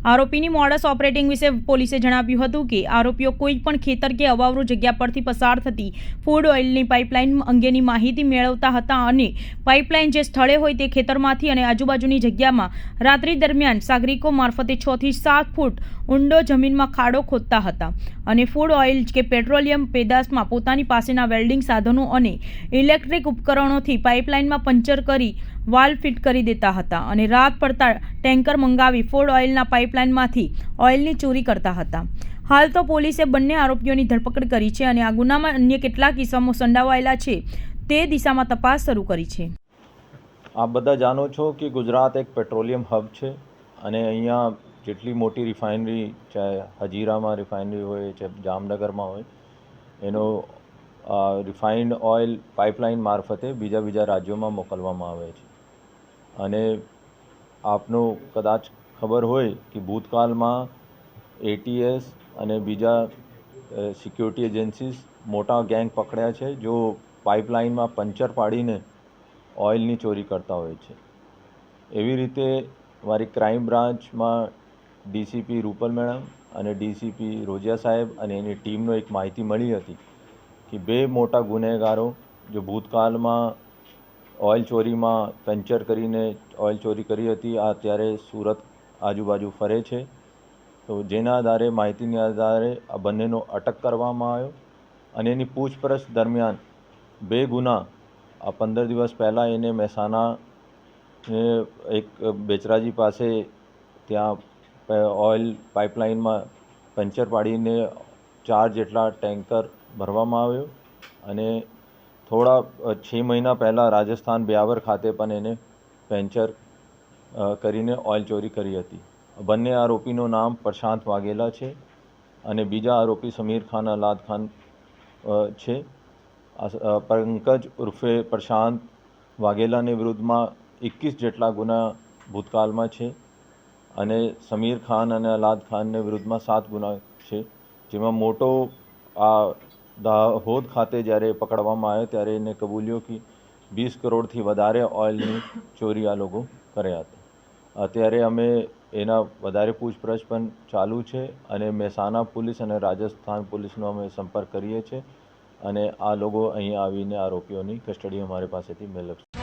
આરોપીની modus operating વિશે પોલીસે જણાવ્યું હતું કે આરોપીઓ કોઈ પણ ખેતર કે અવાવરૂ જગ્યા પરથી પસાર થતી ફૂડ ઓઇલની પાઇપલાઇન અંગેની માહિતી મેળવતા હતા અને પાઇપલાઇન જે સ્થળે હોય તે ખેતરમાંથી અને આજુબાજુની જગ્યામાં રાત્રિ દરમિયાન સાગરિકો મારફતે 6 થી 7 ફૂટ ઊંડો જમીનમાં ખાડો ખોદતા હતા અને ફૂડ ઓઇલ કે પેટ્રોલિયમ પેદાશમાં પોતાની પાસેના વેલ્ડિંગ સાધનો અને ઇલેક્ટ્રિક ઉપકરણોથી પાઇપલાઇનમાં પંચર કરી વાલ્વ ફિટ કરી દેતા હતા અને રાત પડતા ટેન્કર મંગાવી ફૂડ ઓઇલના પાઇપલાઇનમાંથી ઓઇલની ચોરી કરતા હતા। હાલ તો પોલીસે બંને આરોપીઓની ધરપકડ કરી છે અને આ ગુનામાં અન્ય કેટલાક ઇસમો સંડોવાયેલા છે તે દિશામાં તપાસ શરૂ કરી છે। આપ બધા જાણો છો કે ગુજરાત એક પેટ્રોલિયમ હબ છે અને અહીંયા જેટલી મોટી રિફાઇનરી ચાહે હજીરામાં રિફાઇનરી હોય ચાહે જામનગરમાં હોય એનો રિફાઇન્ડ ઓઇલ પાઇપલાઇન મારફતે બીજા રાજ્યોમાં મોકલવામાં આવે છે અને આપનું કદાચ ખબર હોય કે ભૂતકાળમાં એટીએસ અને બીજા સિક્યુરિટી એજન્સીસ મોટા ગેંગ પકડ્યા છે જો પાઇપલાઇનમાં પંચર પાડીને ઓઇલની ચોરી કરતા હોય છે। એવી રીતે મારી ક્રાઇમ બ્રાન્ચમાં ડીસીપી રૂપલ મેડમ અને ડીસીપી રોજિયા સાહેબ અને એની ટીમનો એક માહિતી મળી હતી કે 2 મોટા ગુનેગારો જો ભૂતકાળમાં ઓઇલ ચોરીમાં પંચર કરીને ઓઇલ ચોરી કરી હતી આ અત્યારે સુરત આજુબાજુ ફરે છે તો જેના આધારે માહિતીના આધારે આ બંનેનો અટક કરવામાં આવ્યો અને એની પૂછપરછ દરમિયાન 2 ગુના આ 15 દિવસ પહેલાં એને મહેસાણા એક બેચરાજી પાસે ત્યાં ઓઇલ પાઇપલાઇનમાં પંચર પાડીને 4 જેટલા ટેન્કર ભરવામાં આવ્યો અને થોડા 6 મહિના પહેલાં રાજસ્થાન બ્યાવર ખાતે પણ એને પંચર કરીને ઓઇલ ચોરી કરી હતી। બંને આરોપીનું નામ પ્રશાંત વાઘેલા છે અને બીજા આરોપી સમીર ખાન અલાદ ખાન છે। પંકજ ઉર્ફે પ્રશાંત વાઘેલાની વિરુદ્ધમાં 21 જેટલા ગુના ભૂતકાળમાં છે અને સમીર ખાન અને અલાદ ખાનની વિરુદ્ધમાં 7 ગુના છે જેમાં મોટો આ દાહોદ ખાતે જ્યારે પકડવામાં આવ્યો ત્યારે એને કબૂલ્યો કે 20 કરોડથી વધારે ઓઇલની ચોરી આ લોકો કર્યા હતા। અત્યારે અમે એના વધારે પૂછપરછ પણ ચાલુ છે અને મહેસાણા પોલીસ અને રાજસ્થાન પોલીસનો અમે સંપર્ક કરીએ છીએ અને આ લોકો અહીં આવીને આરોપીઓની કસ્ટડી અમારી પાસેથી મેળવશે।